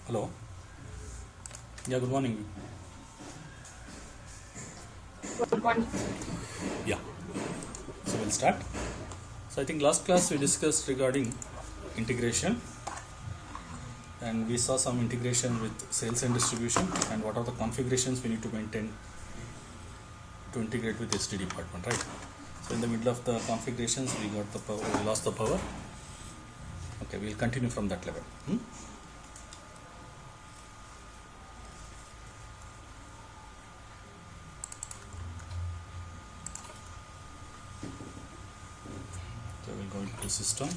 Hello. Yeah, good morning. Good morning. Yeah. So we'll start. So I think last class we discussed regarding integration, and we saw some integration with sales and distribution and what are the configurations we need to maintain to integrate with SD department, right? So in the middle of the configurations we got the power, we lost the power. Okay, we'll continue from that level. So we'll go into system.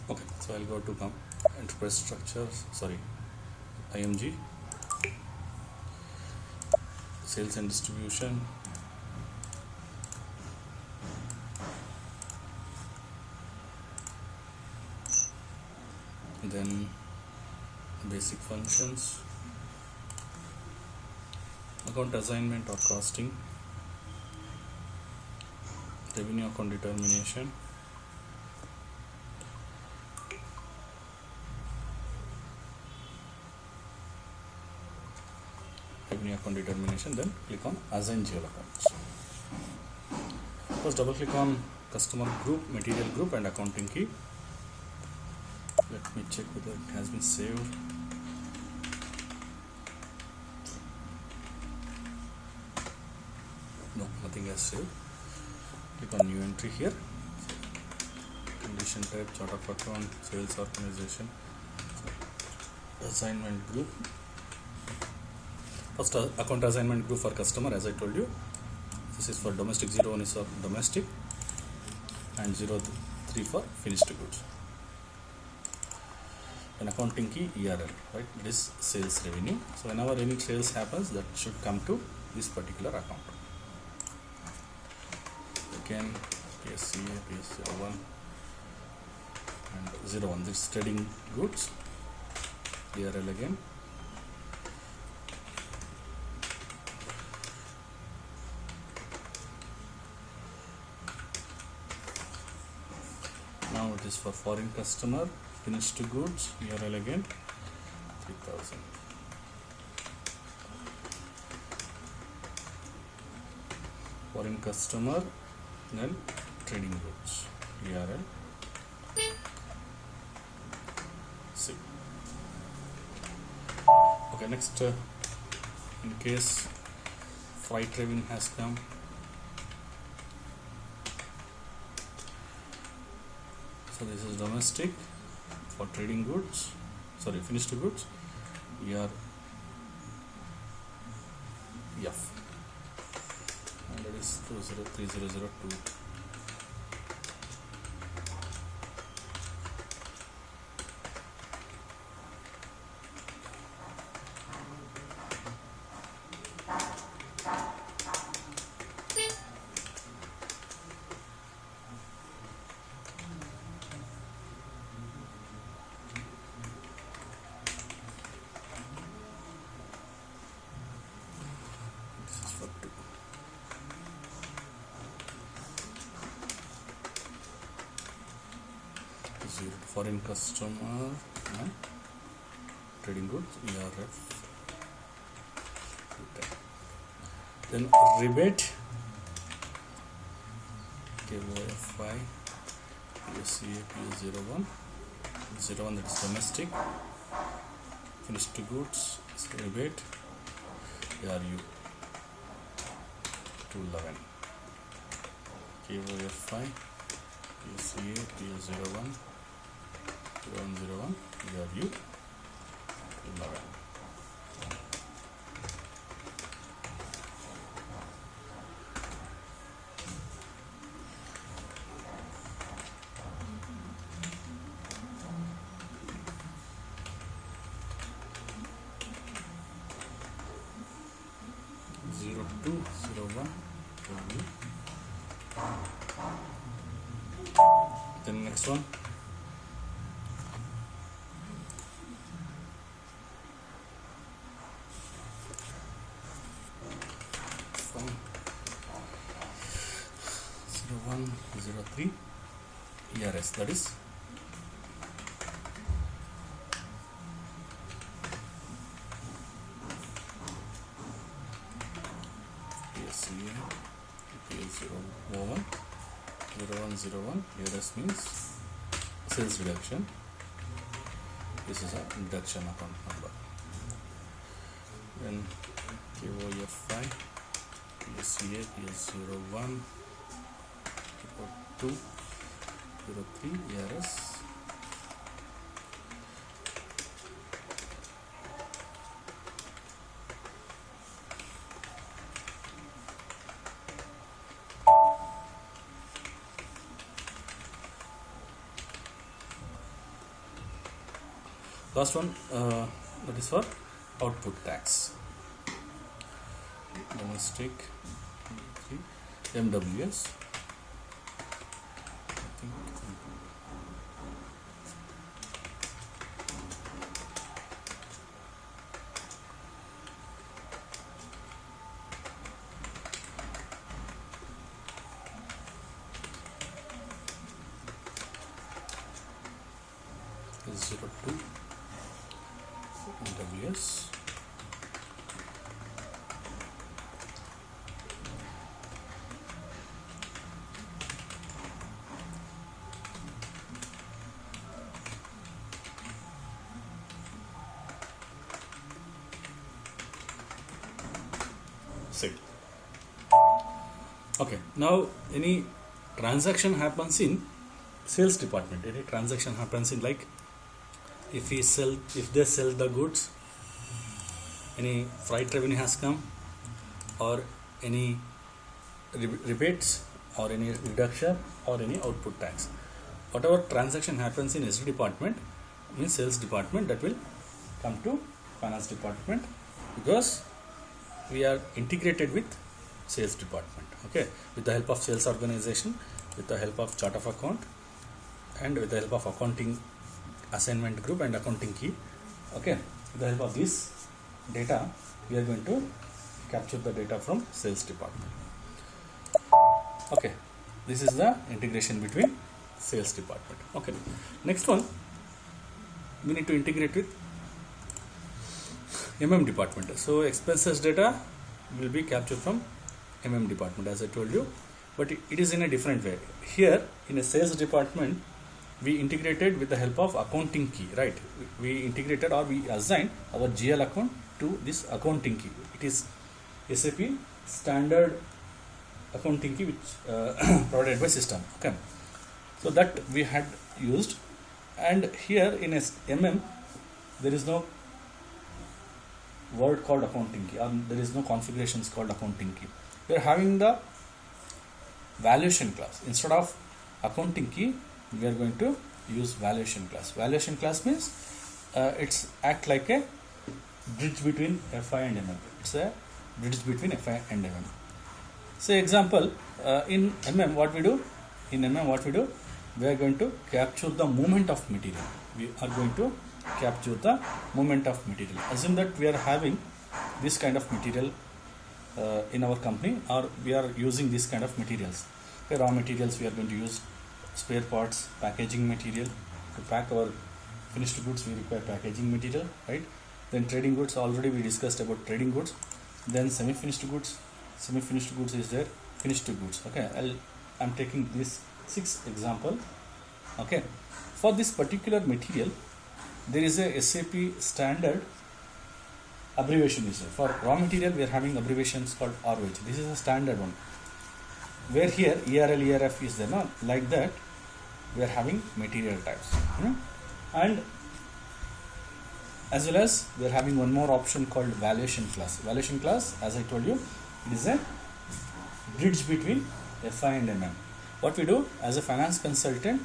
Okay, so I'll go to enterprise structures, IMG, sales and distribution, then basic functions, account assignment or costing, revenue account determination, then click on assign GL accounts. First double click on customer group, material group and accounting key. Let me check whether it has been saved. No, nothing has saved. Click on new entry here. Condition type, chart of account, sales organization, assignment group. First account assignment group for customer, as I told you. This is for domestic, 01 is for domestic and 03 for finished goods. An accounting key ERL, right? It is sales revenue. So whenever any sales happens, that should come to this particular account. Again, PSCA, PS01 and 01. This is trading goods. ERL again. Now it is for foreign customer, finished goods, URL again, 3000. Foreign customer, then trading goods, URL, C. Okay, next, in case freight revenue has come, so this is domestic for trading goods, finished goods, F, and that is 203002. Foreign customer and trading goods, ERF. Then rebate, KOFI, PSCA, PS01, 01 that is domestic, finished goods, rebate, ARU 211, KOFI, PSCA, PS01, 101, ERU 11. Then next one, ERS, that is PSCA, PL01, 0101, ERS means sales reduction. This is a deduction account number. Then KOFI, PSCA, PS01, 2, 03, ERS. Last one, that is for output tax. Domestic MWS. I think is 02 MWS. Okay, now any transaction happens in sales department. Any transaction happens in, like, if they sell the goods, any freight revenue has come, or any rebates, or any reduction, or any output tax. Whatever transaction happens in SD department, in sales department, that will come to finance department, because we are integrated with sales department. Okay, with the help of sales organization, with the help of chart of account, and with the help of accounting assignment group and accounting key. Okay, with the help of this data, we are going to capture the data from sales department. Okay, this is the integration between sales department. Okay, next one, we need to integrate with department. So expenses data will be captured from department, as I told you, but it is in a different way. Here in a sales department, we integrated with the help of accounting key, right? We integrated, or we assigned our GL account to this accounting key. It is SAP standard accounting key, which provided by system. Okay, so that we had used, and here in there is no word called accounting key, or there is no configurations called accounting key. We are having the valuation class. Instead of accounting key, we are going to use valuation class. Valuation class means it's act like a bridge between FI and It's a bridge between FI and Say example, in what we do? We are going to capture the movement of material. We are going to capture the movement of material. Assume that we are having this kind of material in our company, or we are using this kind of materials. Okay, raw materials, we are going to use spare parts, packaging material. To pack our finished goods, we require packaging material, right? Then trading goods, already we discussed about trading goods. Then semi-finished goods is there, finished goods. Okay, I'm taking this 6 example. Okay, for this particular material, there is a SAP standard abbreviation is there. For raw material, we are having abbreviations called ROH. This is a standard one. Where here ERL, ERF is there, no? Like that, we are having material types. And as well as we are having one more option called valuation class. Valuation class, as I told you, it is a bridge between FI and What we do as a finance consultant,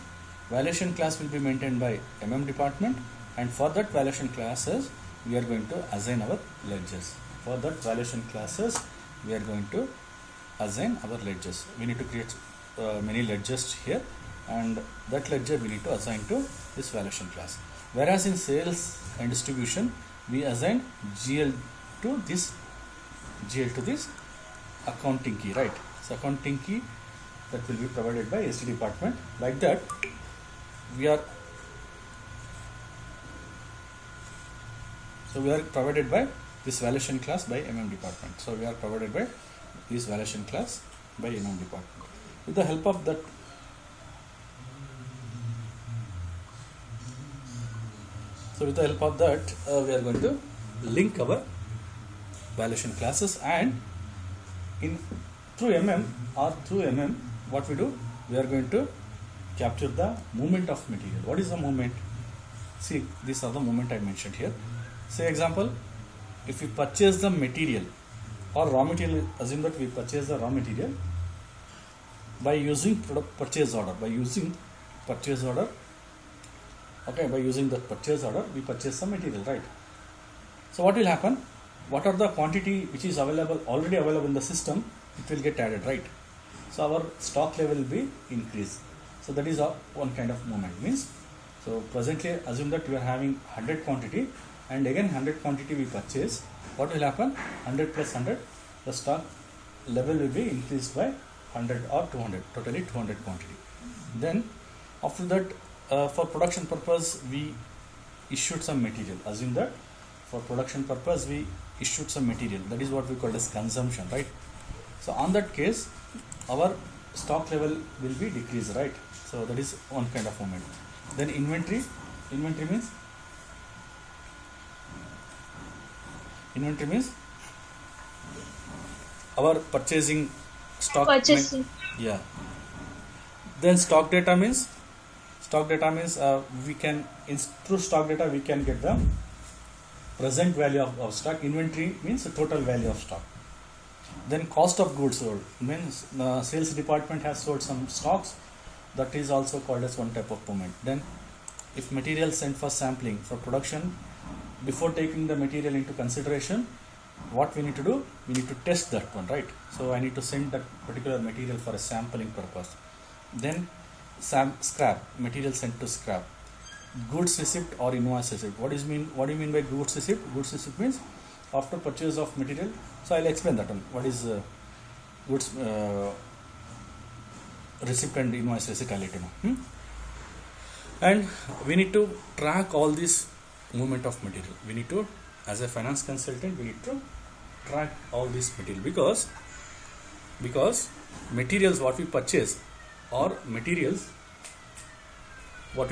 valuation class will be maintained by department, and for that valuation classes, we are going to assign our ledgers. For that valuation classes, we are going to assign our ledgers. We need to create many ledgers here, and that ledger we need to assign to this valuation class. Whereas in sales and distribution, we assign GL to this accounting key, right? So accounting key that will be provided by SD department. Like that, we are provided by this valuation class by MM department. So we are provided by this valuation class by MM department. With the help of that, we are going to link our valuation classes, and through MM, what we do, we are going to capture the movement of material. What is the movement? See, these are the movement I mentioned here. Say example, if we purchase the material or raw material, assume that we purchase the raw material by using purchase order. By using the purchase order, we purchase some material, right? So what will happen? What are the quantity which is already available in the system? It will get added, right? So our stock level will be increased. So that is one kind of movement. Means, so presently assume that we are having 100 quantity, and again 100 quantity we purchase. What will happen? 100 plus 100, the stock level will be increased by 100 or 200, totally 200 quantity. Then after that, for production purpose, we issued some material. Assume that for production purpose we issued some material. That is what we call as consumption, right? So on that case, our stock level will be decreased, right? So that is one kind of movement. Then inventory means our purchasing stock. Yeah. Then stock data means we can, through stock data we can get the present value of stock. Inventory means the total value of stock. Then cost of goods sold means the sales department has sold some stocks. That is also called as one type of movement. Then if material sent for sampling for production, before taking the material into consideration, what we need to do? We need to test that one, right? So I need to send that particular material for a sampling purpose. Then scrap, material sent to scrap. Goods receipt or invoice receipt. What do you mean by goods receipt? Goods receipt means after purchase of material. So I'll explain that one. What is goods receipt and invoice receipt? I'll let you know. And we need to track all this movement of material. We need to, as a finance consultant, we need to track all this material, because materials what we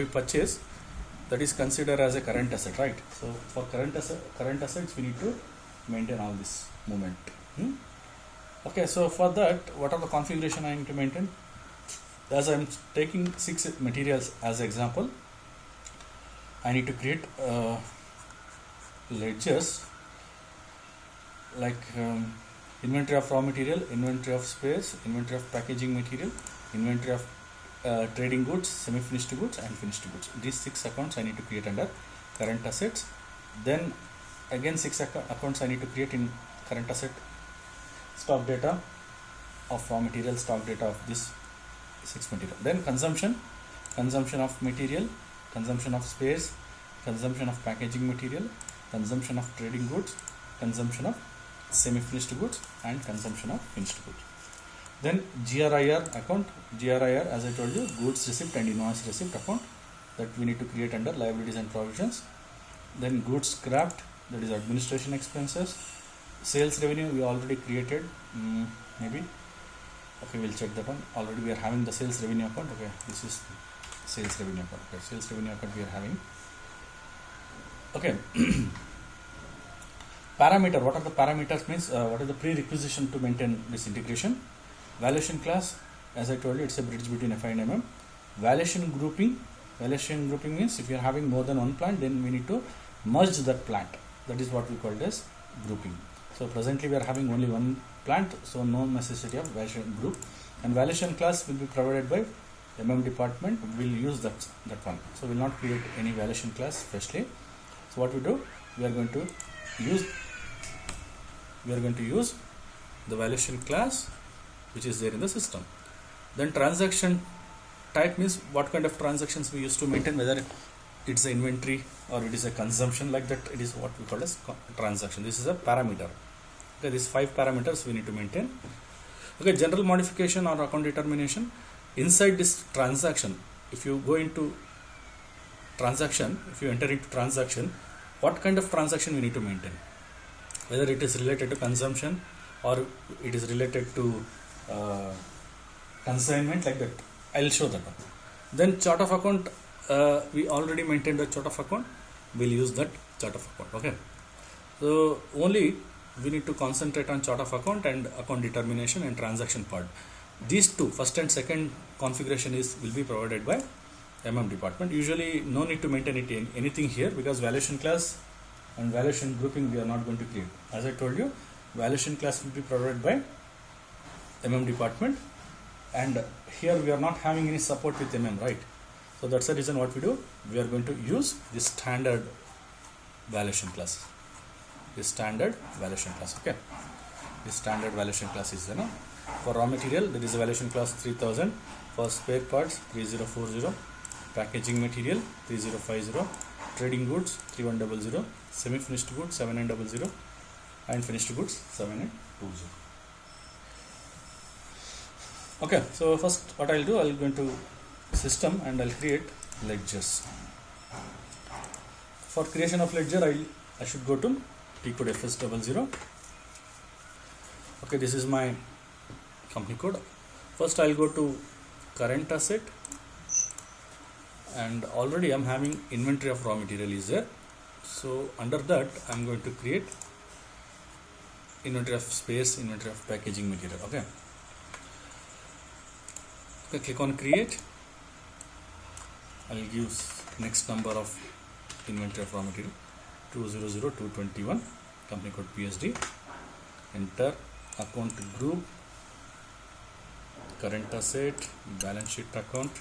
purchase, that is considered as a current asset, right? So for current assets, we need to maintain all this movement. Okay, so for that, what are the configuration I need to maintain? As I'm taking 6 materials as example, I need to create ledgers like inventory of raw material, inventory of space, inventory of packaging material, inventory of trading goods, semi-finished goods and finished goods. These 6 accounts I need to create under current assets. Then again 6 accounts I need to create in current asset. Stock data of raw material, stock data of this 6 material. Then consumption of material, consumption of space, consumption of packaging material, consumption of trading goods, consumption of semi-finished goods and consumption of finished goods. Then GRIR account, GRIR as I told you, goods receipt and invoice receipt account, that we need to create under liabilities and provisions. Then goods scrapped, that is administration expenses. Sales revenue we already created, maybe. Okay, we'll check that one. Already we are having the sales revenue account. Okay, this is sales revenue account. Okay, sales revenue account we are having. Okay. Parameter, what are the parameters means, what is the prerequisition to maintain this integration? Valuation class, as I told you, it's a bridge between FI and MM. Valuation grouping means if you are having more than one plant, then we need to merge that plant. That is what we call as grouping. So presently we are having only one plant, so no necessity of valuation group. And valuation class will be provided by MM department. We will use that one. So we will not create any valuation class firstly. So what we do, we are going to use the valuation class which is there in the system. Then transaction type means what kind of transactions we used to maintain, whether it's an inventory or it is a consumption, like that. It is what we call as transaction. This is a parameter. Okay, these 5 parameters we need to maintain. Okay, general modification or account determination. Inside this transaction, if you go into transaction, if you enter into transaction, what kind of transaction we need to maintain? Whether it is related to consumption or it is related to consignment, like that. I'll show that one. Then chart of account, we already maintained the chart of account. We'll use that chart of account. Okay. So only we need to concentrate on chart of account and account determination and transaction part. These two, first and second configuration will be provided by department. Usually no need to maintain anything here, because valuation class and valuation grouping we are not going to create. As I told you, valuation class will be provided by department, and here we are not having any support with right? So that's the reason what we do. We are going to use this standard valuation class. This standard valuation class. Okay. This standard valuation class is there. For raw material, there is a valuation class 3000. For spare parts 3040. Packaging material 3050. Trading goods 3100. Semi-finished goods 7900. And finished goods 7920. Okay, so first what I'll do, I'll go into system and I'll create ledgers. For creation of ledger, I should go to T code FS00. Okay, this is my company code. First I'll go to current asset, and already I'm having inventory of raw material is there. So under that I'm going to create inventory of spares, inventory of packaging material. Okay. Click on create. I'll give next number of inventory of raw material 200221, company code PSD. Enter account group, current asset, balance sheet account,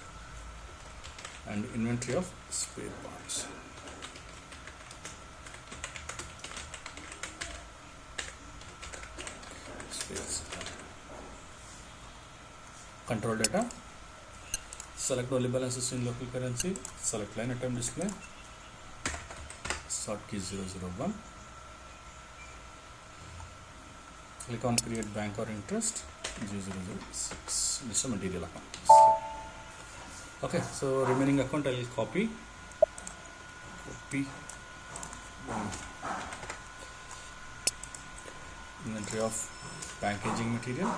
and inventory of spare parts. Spares. Control data. Select only balances in local currency. Select line item display. Sort key 001. Click on create bank or interest 0006. This is a material account. Okay, so remaining account I will copy. Inventory of packaging material.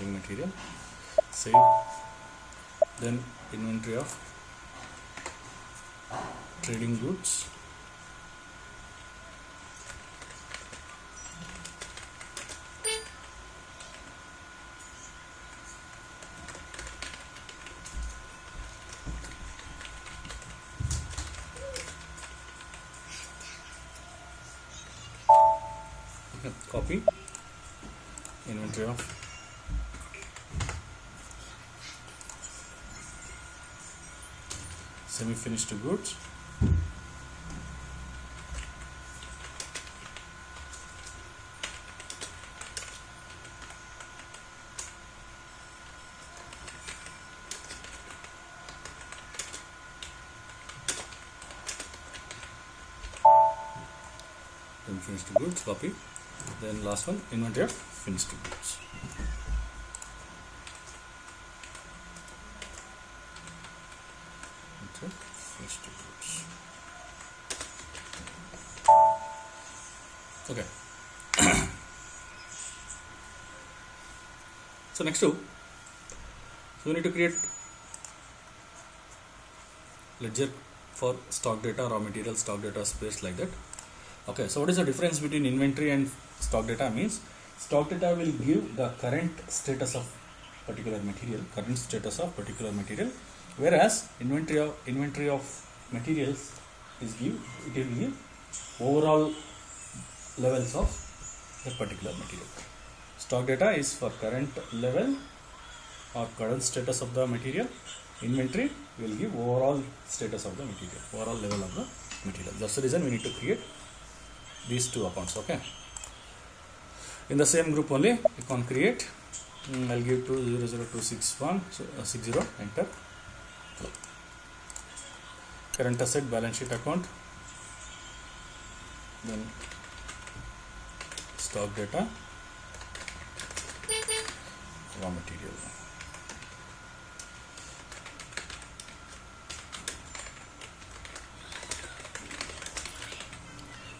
Material, save. Then inventory of trading goods, copy inventory of semi-finished goods, then finished goods, copy. Then last one, inventory of finished goods. Okay. So next so we need to create ledger for stock data, raw material, stock data, spares, like that. Okay, so what is the difference between inventory and stock data? Means stock data will give the current status of particular material, whereas inventory of materials is it will give overall levels of the particular material. Stock data is for current level or current status of the material. Inventory will give overall status of the material, overall level of the material. That's the reason we need to create these two accounts. Okay. In the same group only, click on create. I'll give to 00261 so 60, enter. Current asset balance sheet account, then stock data, raw material.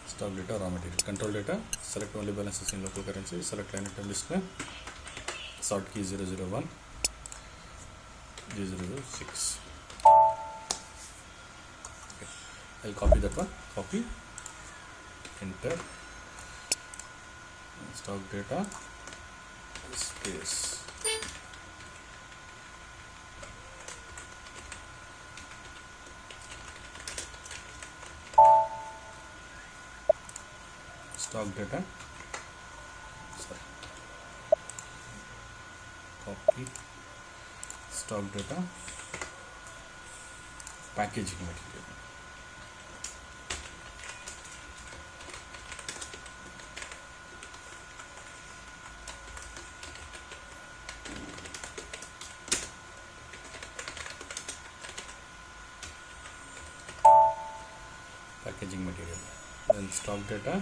Stock data, raw material. Control data, select only balances in local currency, select line item display, sort key 001, G006. Okay. I'll copy that one, copy, enter, stock data, space. Stock data, sorry, copy, stock data, packaging material. Packaging material. Then stock data,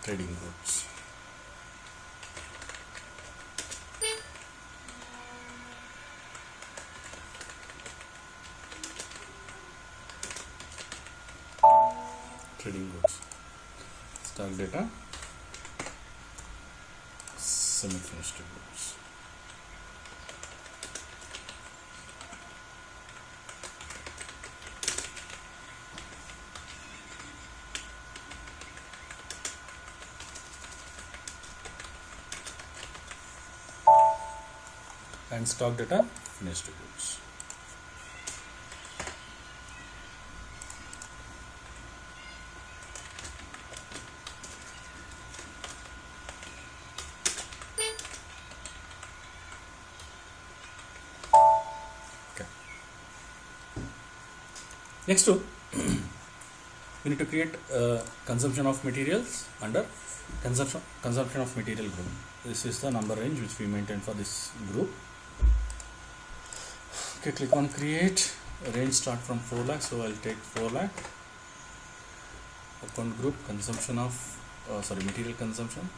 trading goods. Trading goods. Stock data, semi-finished goods. And stock data, finished goods. Okay. Next two, we need to create consumption of materials under consumption of material group. This is the number range which we maintain for this group. Okay, click on create. Range start from 4 lakh, so I'll take 4 lakh. Account group, consumption of material consumption,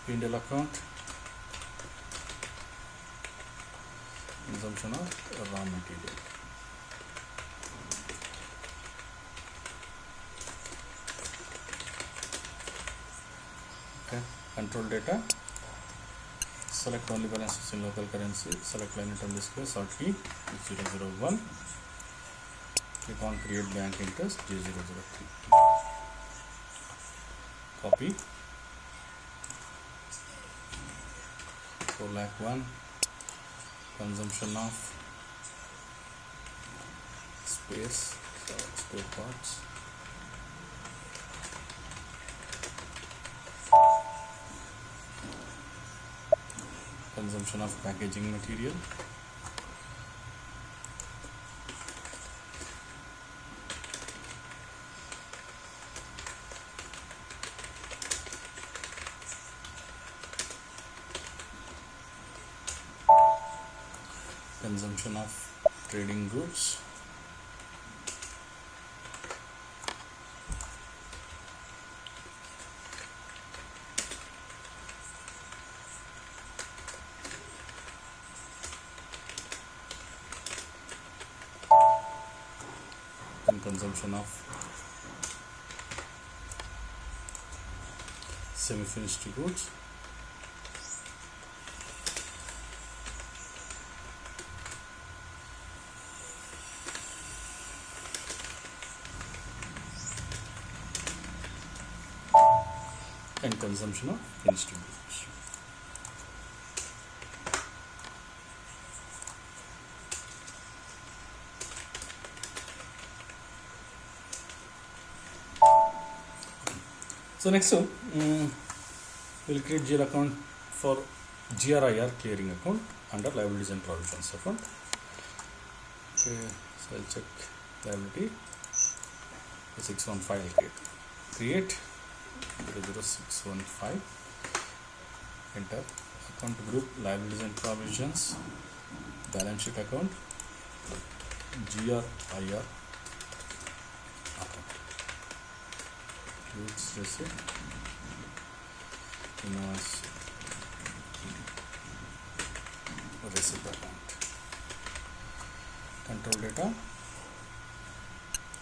P&L account, consumption of raw material. Okay, control data, select only balances in local currency, select line item display, sort key 001, click on create bank interest G003, copy 4 lakh 1, consumption of space, spare parts, consumption of packaging material, consumption of trading goods, and consumption of semi-finished goods, and consumption of finished goods. So next one, we'll create GL account for GRIR clearing account under liabilities and provisions account. Okay, so I'll check liability 615. I'll create 00615, enter account group, liabilities and provisions, balance sheet account, GR IR account, goods receipt, invoice receipt account. Control data,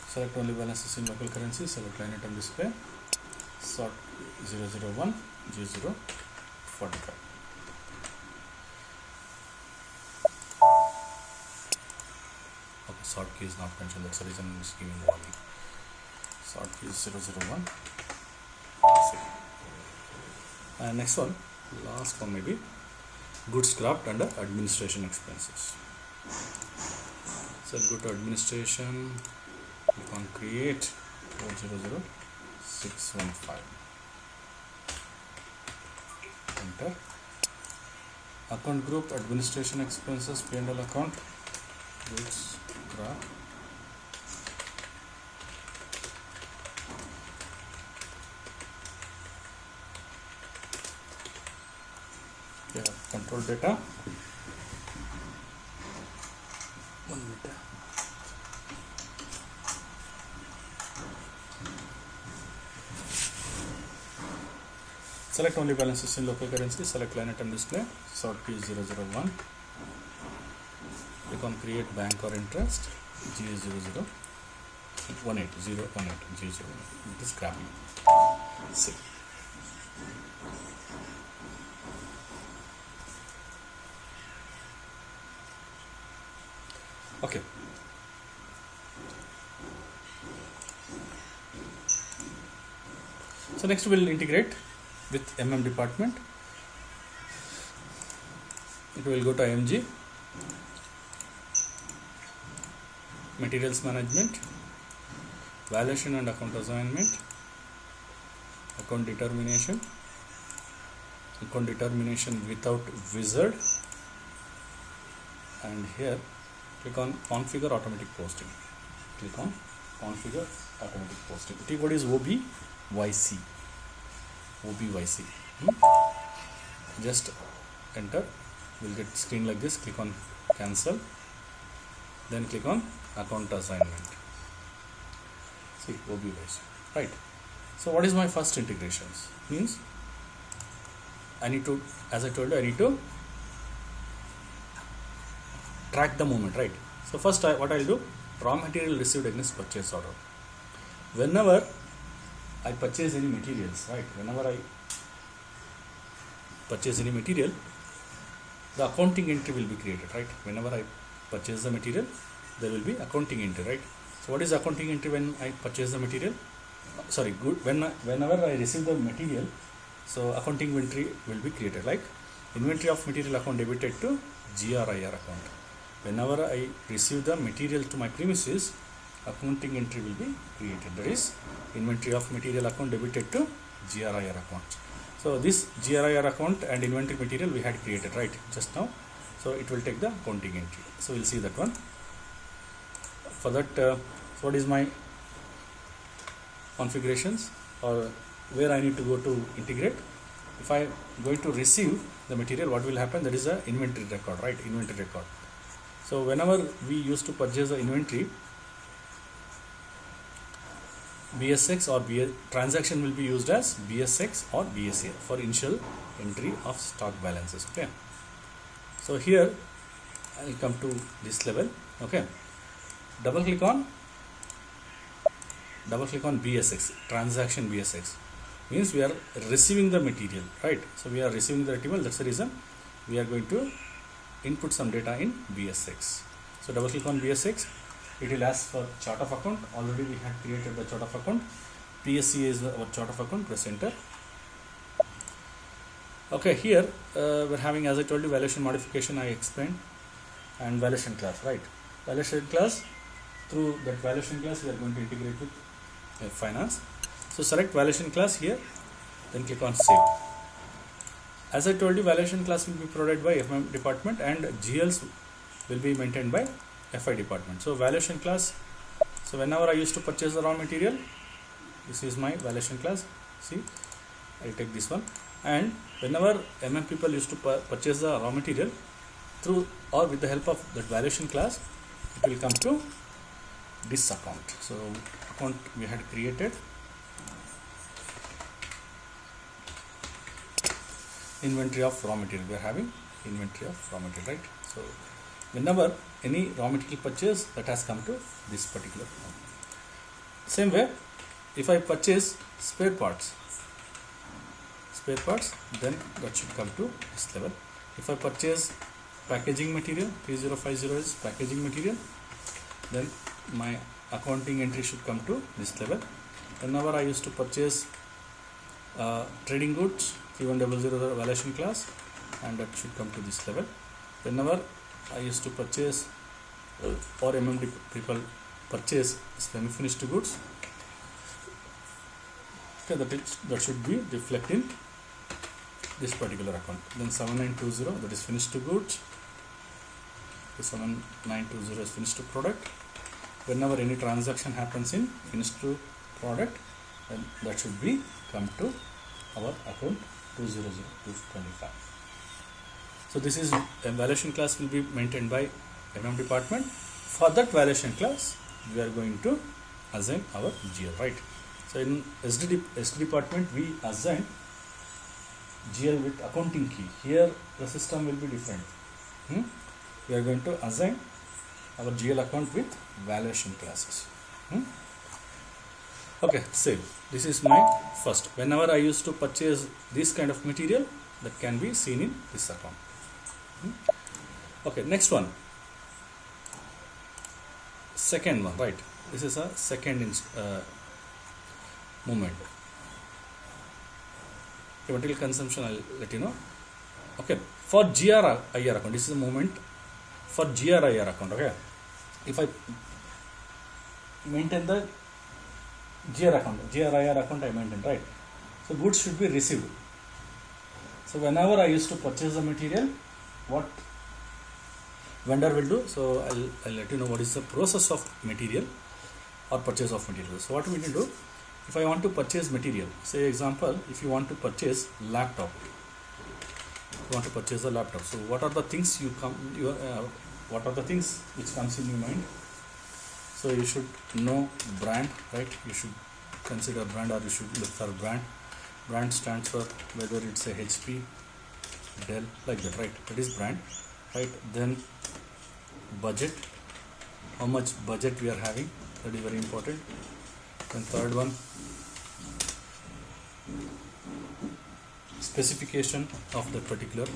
select only balances in local currency, select line item display, sort 001 G045. Okay, sort key is not mentioned, that's the reason it's giving warning. Sort key is 001. And next one, last one maybe, goods scrapped under administration expenses. So go to administration, click on create 400615. Enter. Account group, administration expenses, P&L account, goods scrap. Yeah, control data. 1 minute. Select only balances in local currency, select line item display, sort key 001, click on create bank or interest, G0018018, G0, it is scrapping. Save. Okay. So next we will integrate with MM department. It will go to IMG, materials management, valuation and account assignment, account determination without wizard, and here click on configure automatic posting. Click on configure automatic posting. The keyword is OBYC. Just enter. We'll get screen like this. Click on cancel. Then click on account assignment. See, OBYC. Right. So what is my first integrations? Means I need to, as I told you, I need to track the movement, right? So first what I'll do, raw material received against purchase order. Whenever I purchase any materials, right? Whenever I purchase any material, the accounting entry will be created, right? Whenever I purchase the material, there will be accounting entry, right? So what is accounting entry when I purchase the material? Sorry, whenever I receive the material, so accounting entry will be created, like inventory of material account debited to GRIR account. Whenever I receive the material to my premises, accounting entry will be created. That is inventory of material account debited to GRIR account. So this GRIR account and inventory material we had created right just now. So it will take the accounting entry. So we'll see that one. For that, so what is my configurations or where I need to go to integrate? If I am going to receive the material, what will happen? That is a inventory record, right? Inventory record. So whenever we used to purchase the inventory, BSX or transaction will be used as BSX or BSA for initial entry of stock balances. Okay. So here I will come to this level. Okay. Double click on BSX, transaction BSX. Means we are receiving the material, right? So we are receiving the material. That's the reason we are going to input some data in BSX. So double click on BSX. It will ask for chart of account. Already we have created the chart of account. PSC is our chart of account. Press enter. Okay, here we're having, as I told you, valuation modification I explained, and valuation class, right? Valuation class, through that valuation class we are going to integrate with finance. So select valuation class here, then click on save. As I told you, valuation class will be provided by FM department and GLs will be maintained by FI department. So valuation class, so whenever I used to purchase the raw material, this is my valuation class. See, I take this one. And whenever people used to purchase the raw material through or with the help of that valuation class, it will come to this account. So account we had created, inventory of raw material. We are having inventory of raw material, right? So whenever any raw material purchase, that has come to this particular account. Same way, if I purchase spare parts, then that should come to this level. If I purchase packaging material, 3050 is packaging material, then my accounting entry should come to this level. Whenever I used to purchase trading goods, 3100 the valuation class, and that should come to this level. Whenever I used to purchase or MMD people purchase semi-finished goods, okay, that should be reflected in this particular account. Then 7920, that is finished goods. The 7920 is finished product. Whenever any transaction happens in finished product, then that should be come to our account 200225. So this is a valuation class will be maintained by MM department. For that valuation class, we are going to assign our GL, right? So in SD department, we assign GL with accounting key. Here the system will be different. We are going to assign our GL account with valuation classes. Okay, same. This is my first. Whenever I used to purchase this kind of material, that can be seen in this account. Okay, next one. Second one, right? This is a second movement. Okay, material consumption, I'll let you know. Okay, for GRIR account, this is a movement for GRIR account. Okay, if I maintain the GRIR account I maintain, right? So goods should be received. So whenever I used to purchase the material, what vendor will do? So I'll let you know what is the process of material or purchase of material. So what we need to do, if I want to purchase material, say example, if you want to purchase laptop, So what are the things what are the things which comes in your mind? So you should know brand, right? You should consider brand, or you should look for brand. Brand stands for whether it's a HP, Dell, like that, right? That is brand, right? Then budget, how much budget we are having, that is very important. Then third one, specification of the particular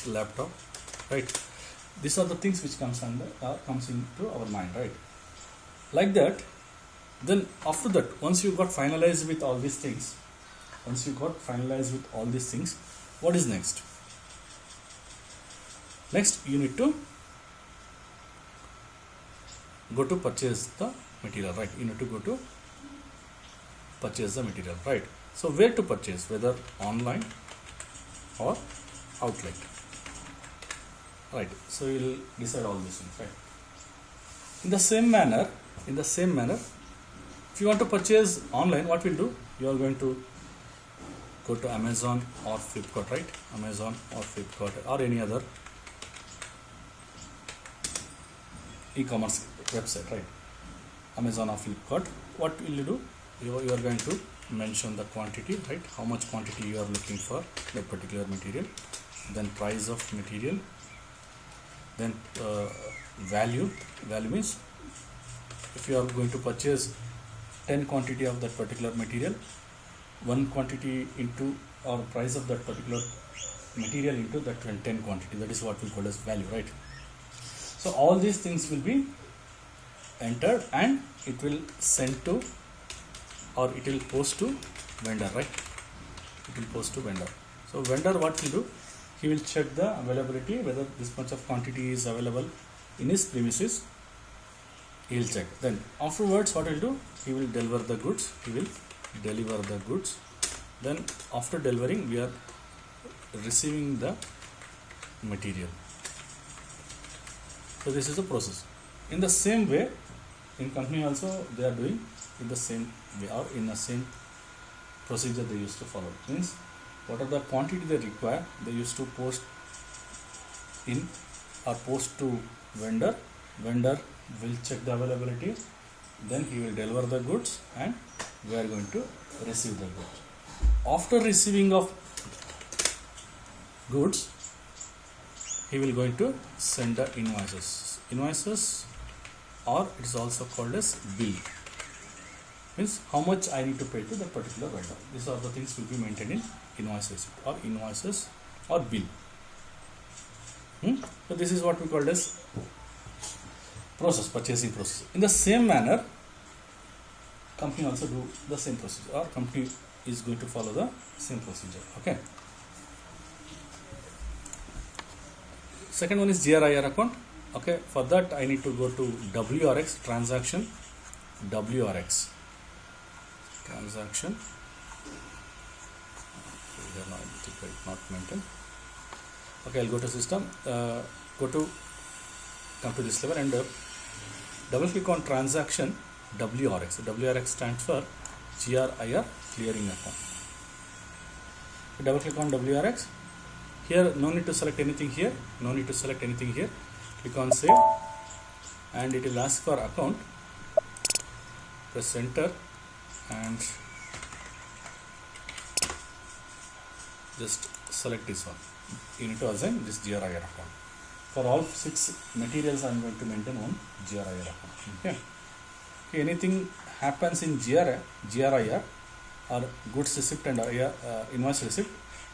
laptop, right? These are the things which comes into our mind, right? Like that. Then after that, once you got finalized with all these things, what is next? Next, you need to go to purchase the material, right? You need to go to purchase the material, right? So where to purchase, whether online or outlet, right? So you will decide all these things, right? In the same manner, if you want to purchase online, what we'll do? You are going to go to Amazon or Flipkart, right? Amazon or Flipkart or any other e-commerce website, right? Amazon or Flipkart. What will you do? You are going to mention the quantity, right? How much quantity you are looking for that particular material. Then price of material. Then value. Value means if you are going to purchase 10 quantity of that particular material, 1 quantity into or price of that particular material into that 10 quantity, that is what we call as value, right? So all these things will be entered and it will send to, or it will post to vendor, right? It will post to vendor. So vendor, what will do? He will check the availability, whether this much of quantity is available in his premises. He will check. Then afterwards, what he will do? He will deliver the goods. Then after delivering, we are receiving the material. So this is the process. In the same way, in company also they are doing in the same way or in the same procedure they used to follow. Means what are the quantity they require, they used to post in or post to vendor. Vendor will check the availability, then he will deliver the goods and we are going to receive the goods. After receiving of goods, he will going to send the invoices, or it is also called as bill. Means how much I need to pay to that particular vendor. These are the things will be maintained in invoices or bill. So this is what we call as purchasing process. In the same manner, company also do the same procedure, or company is going to follow the same procedure. Okay. Second one is GRIR account. Okay, for that I need to go to WRX transaction. Transaction. Here not maintained. Okay, I'll go to system. Come to this level and double click on transaction WRX. WRX stands for GRIR clearing account. Double click on WRX. Here no need to select anything here. Click on save and it will ask for account. Press enter and just select this one. You need to assign this GRIR account. For all 6 materials I am going to maintain one GRIR account. Okay. Anything happens in GRIR or goods receipt and invoice receipt,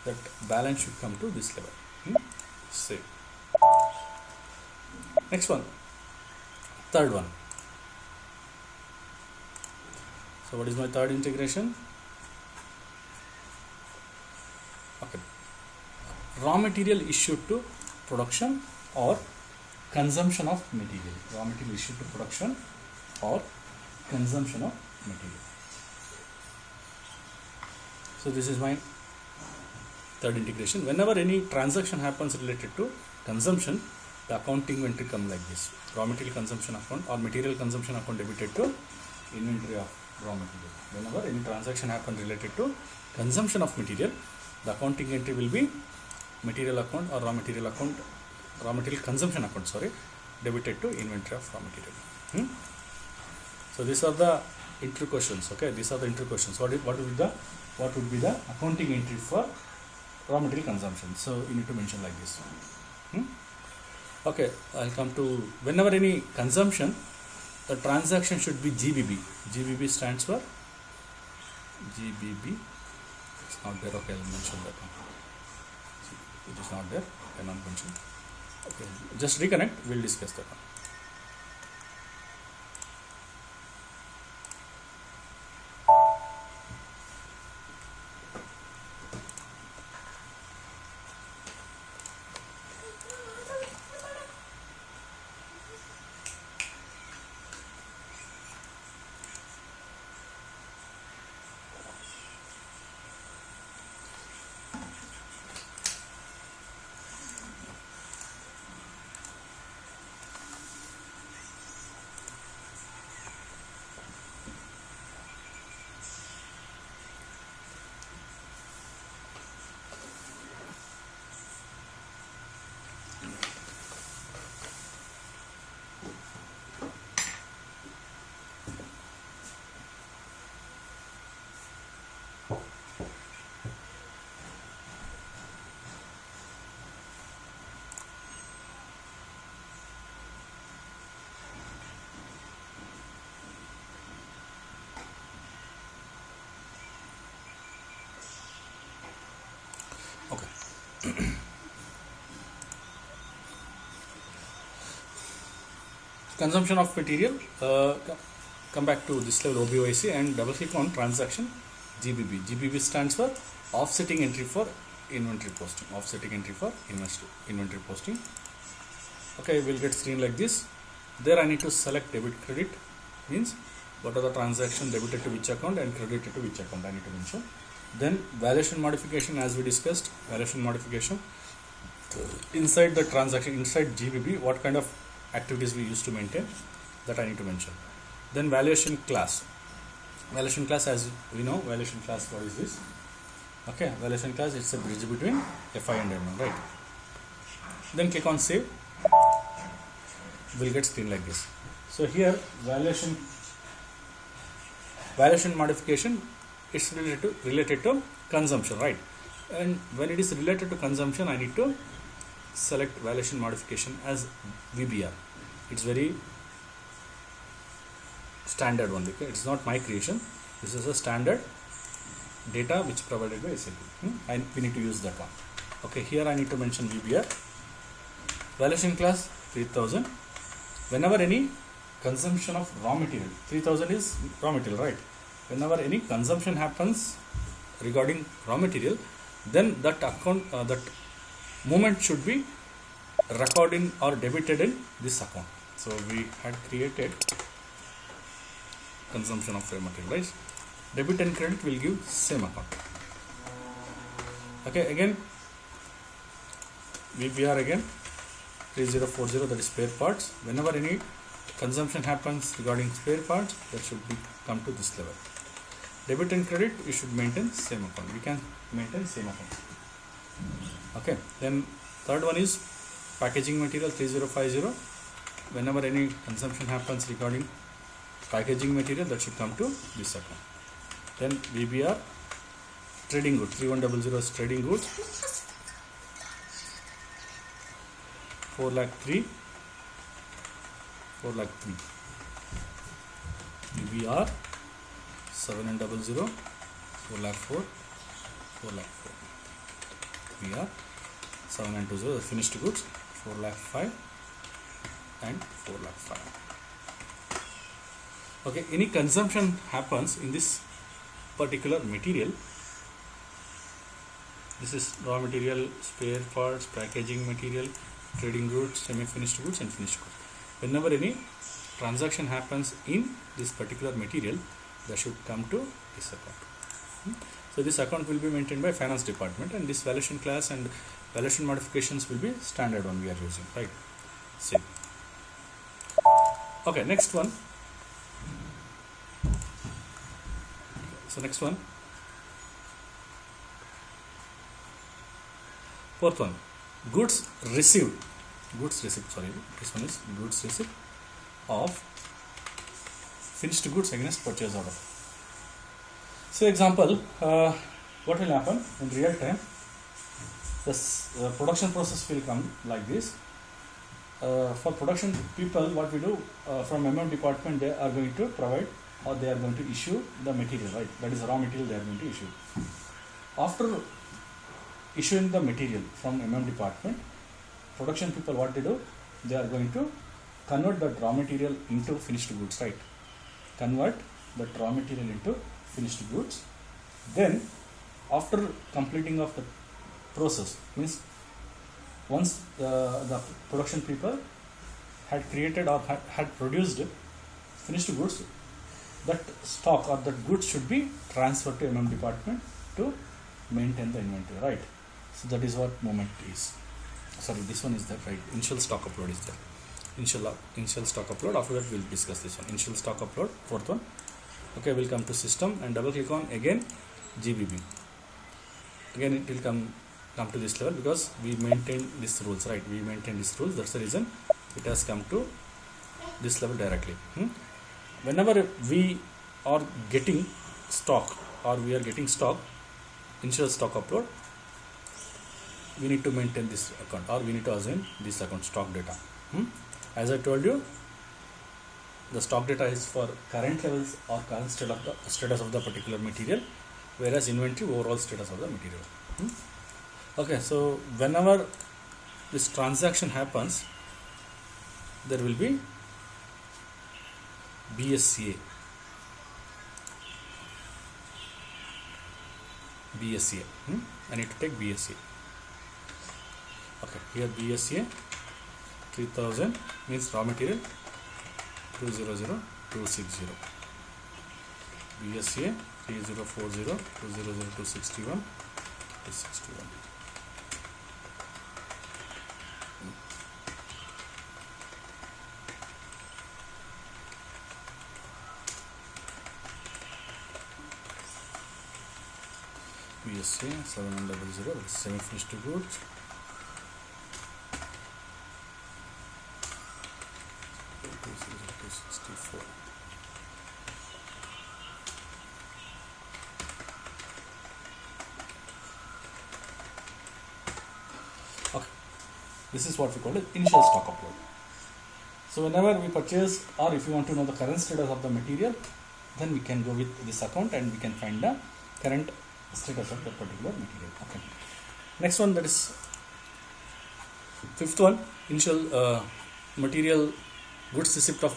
that balance should come to this level. Save. Next one, third one. So what is my third integration? Okay. Raw material issued to production or consumption of material. Raw material issued to production or consumption of material. So this is my third integration. Whenever any transaction happens related to consumption, the accounting entry come like this. Raw material consumption account or material consumption account debited to inventory of raw material. Whenever any transaction happens related to consumption of material, the accounting entry will be material account or raw material consumption account, debited to inventory of raw material. So these are the entry questions. Okay, these are the entry questions. What would be the accounting entry for raw material consumption? So you need to mention like this. Okay, I'll come to whenever any consumption, the transaction should be GBB. GBB stands for GBB. It's not there. Okay, I'll mention that one. It is not there. I cannot mention. Okay, just reconnect. We'll discuss that one. Consumption of material, come back to this level OBOIC and double click on transaction GBB. GBB stands for offsetting entry for inventory posting. Inventory posting. Okay, we'll get screen like this. There I need to select debit credit, means what are the transaction debited to which account and credited to which account I need to mention. Then valuation modification, as we discussed, valuation modification. Inside the transaction, inside GBB, what kind of activities we used to maintain, that I need to mention. Then valuation class. Valuation class, as we know, valuation class, what is this? Okay, valuation class, it's a bridge between FI and MM, right? Then click on save, we'll get screen like this. So here valuation modification is related to consumption, right? And when it is related to consumption, I need to select valuation modification as VBR. It's very standard only. Okay? It's not my creation. This is a standard data which provided by SAP. And we need to use that one. Okay, here I need to mention VBR. Valuation class 3000. Whenever any consumption of raw material, 3000 is raw material, right? Whenever any consumption happens regarding raw material, then that account, that movement should be recorded or debited in this account. So we had created consumption of raw material, right? Debit and credit will give same account. Okay, again VBR again 3040, that is spare parts. Whenever any consumption happens regarding spare parts, that should be come to this level. Debit and credit, you should maintain same account. We can maintain same account. Okay, then third one is packaging material 3050. Whenever any consumption happens regarding packaging material, that should come to this account. Then VBR trading goods 3100 is trading goods 4,03,000 VBR 700 4,04,000 4,04,000 VR 7,920, the finished goods 4,05,000 and 4,05,000. Okay, any consumption happens in this particular material. This is raw material, spare parts, packaging material, trading goods, semi-finished goods and finished goods. Whenever any transaction happens in this particular material, that should come to this account. So this account will be maintained by finance department, and this valuation class and valuation modifications will be standard one we are using, right? Same. Okay, next one. So next one, fourth one, goods received. Sorry, this one is goods received of finished goods against purchase order. So example, what will happen in real time? This production process will come like this. For production people, what we do from MM department, they are going to provide or they are going to issue the material, right? That is raw material they are going to issue. After issuing the material from MM department, production people, what they do? They are going to convert that raw material into finished goods, right? Convert that raw material into finished goods. Then after completing of the process, means once the production people had created or had produced finished goods, that stock or that goods should be transferred to MM department to maintain the inventory, right? So that is what moment is. Sorry, this one is that, right? Initial stock upload is there. Initial stock upload. After that we'll discuss this one. Initial stock upload, fourth one. Okay, we'll come to system and double click on again GBB. Again it will come to this level because we maintain these rules, right? We maintain these rules. That's the reason it has come to this level directly. Whenever we are getting stock or we are getting stock, initial stock upload, we need to maintain this account or we need to assign this account stock data. As I told you, the stock data is for current levels or current status of the particular material, whereas inventory overall status of the material. Okay, so whenever this transaction happens, there will be BSCA. I need to take BSCA. Okay, here BSCA 3000 means raw material 200260. BSCA 3040 200261 261. PSA 7100, it's semi-finished goods. Okay, this is what we call it initial stock upload. So whenever we purchase, or if you want to know the current status of the material, then we can go with this account and we can find the current status of that particular material. Okay. Next one, that is fifth one, initial material goods receipt of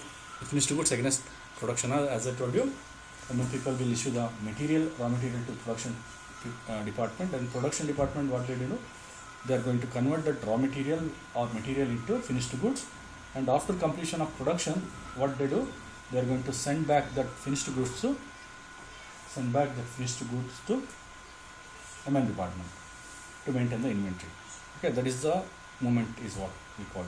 finished goods against production. As I told you, people will issue the material, raw material to production department, and production department, what they do, they are going to convert that raw material or material into finished goods, and after completion of production, what they do, they are going to send back that finished goods to MM department to maintain the inventory. Okay, that is the movement is what we call.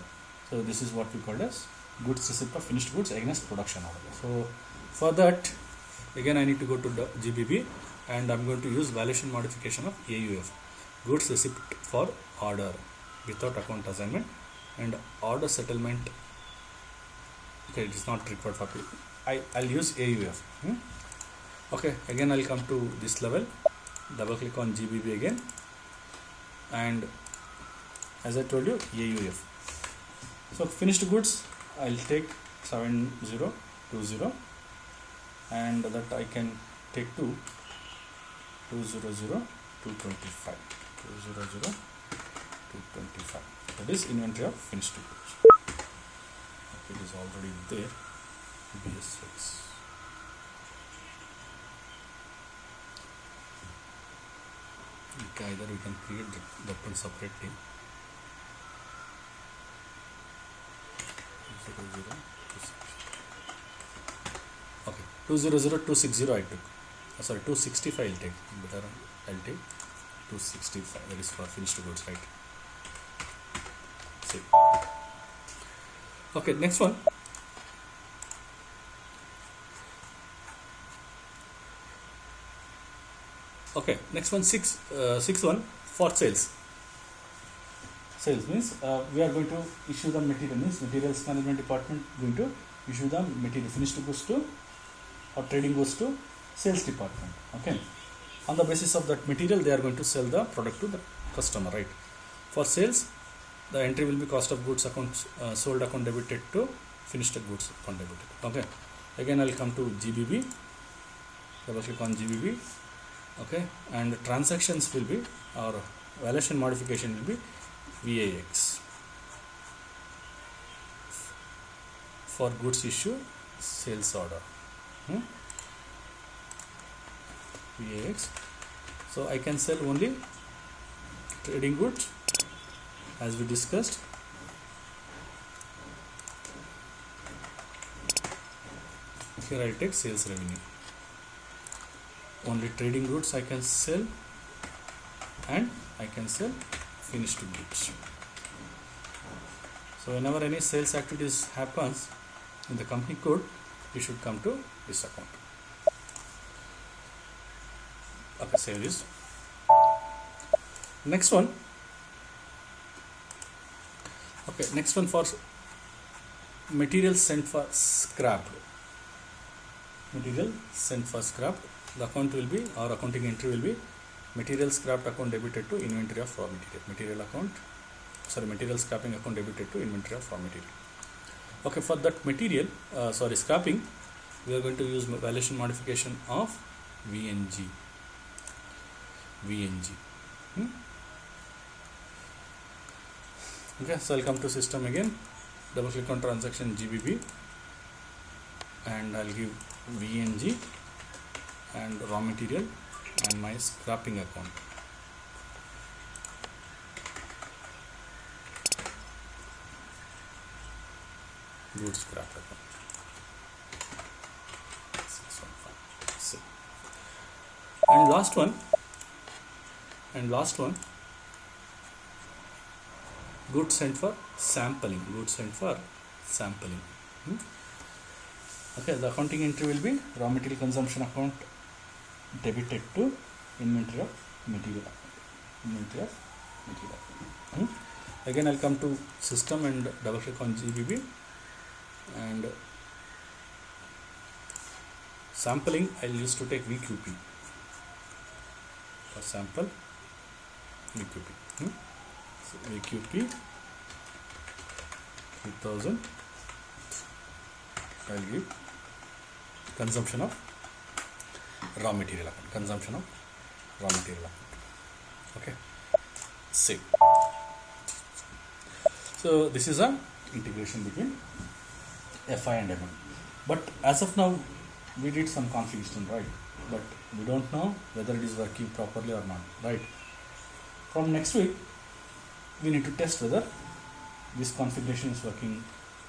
So this is what we call as goods receipt of finished goods against production order. So for that, again I need to go to the GBB, and I'm going to use valuation modification of AUF, goods receipt for order without account assignment, and order settlement. Okay, it is not required for people. I'll use AUF. Okay, again I'll come to this level, double click on GBB again, and as I told you, AUF. So finished goods, I'll take 7020, and that I can take to 200,225. 200,225. That is inventory of finished goods. It is already there. BS6. Either we can create that one separately. 200,260. Okay, 200,260 I took. Sorry, 265 I'll take. Better, I'll take 265. That is for finished goods, right? See. Okay, next one. Okay, next one, sixth one, for sales. Sales means we are going to issue the material, means materials management department going to issue the material, finished goods to, or trading goods to sales department. Okay, on the basis of that material, they are going to sell the product to the customer, right? For sales, the entry will be cost of goods account, sold account debited to finished goods account debited. Okay, again I'll come to GBB, double click on GBB. Okay, and transactions will be, or valuation modification will be VAX. For goods issue, sales order. VAX. So I can sell only trading goods, as we discussed. Here I take sales revenue. Only trading goods I can sell, and I can sell finished goods. So whenever any sales activities happens in the company code, you should come to this account. Okay, save this. Next one. Okay, next one, for material sent for scrap. Material sent for scrap. The account will be, or accounting entry will be, material scrapped account debited to inventory of raw material. Material scrapping account debited to inventory of raw material. Okay, for that material, scrapping, we are going to use valuation modification of VNG. Okay, so I'll come to system again, double click on transaction GBB, and I'll give VNG and raw material and my scrapping account. Goods scrap account. 615. And last one, goods sent for sampling. Okay, the accounting entry will be raw material consumption account debited to inventory of material. Again, I'll come to system and double click on GBB, and sampling I'll use to take VQP for sample VQP. So VQP 3000. I'll give consumption of raw material account. Okay, save. So this is a integration between FI and MM. But as of now, we did some configuration, right? But we don't know whether it is working properly or not, right? From next week, we need to test whether this configuration is working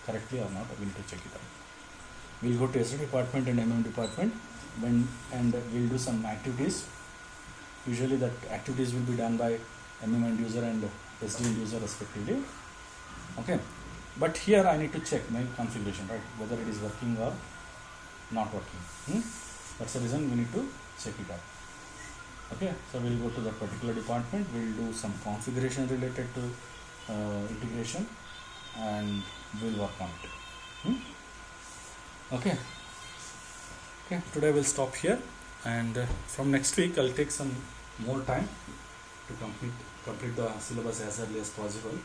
correctly or not. We need to check it out. We'll go to SAP department and MM department and we'll do some activities. Usually that activities will be done by MM end user and SD end user respectively. Okay, but here I need to check my configuration, right, whether it is working or not working. That's the reason we need to check it out. Okay, so we'll go to that particular department, we'll do some configuration related to integration, and we'll work on it. Okay, today we'll stop here, and from next week I'll take some more time to complete the syllabus as early as possible.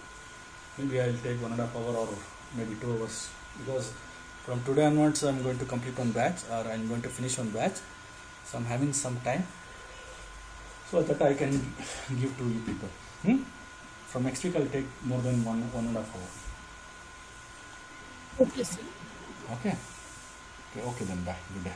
Maybe I'll take 1.5 hours or maybe 2 hours, because from today onwards I'm going to complete one batch, or I'm going to finish one batch, so I'm having some time so that I can give to you people. From next week I'll take more than 1.5 hours. Okay, sir. Okay, then bye. Good day.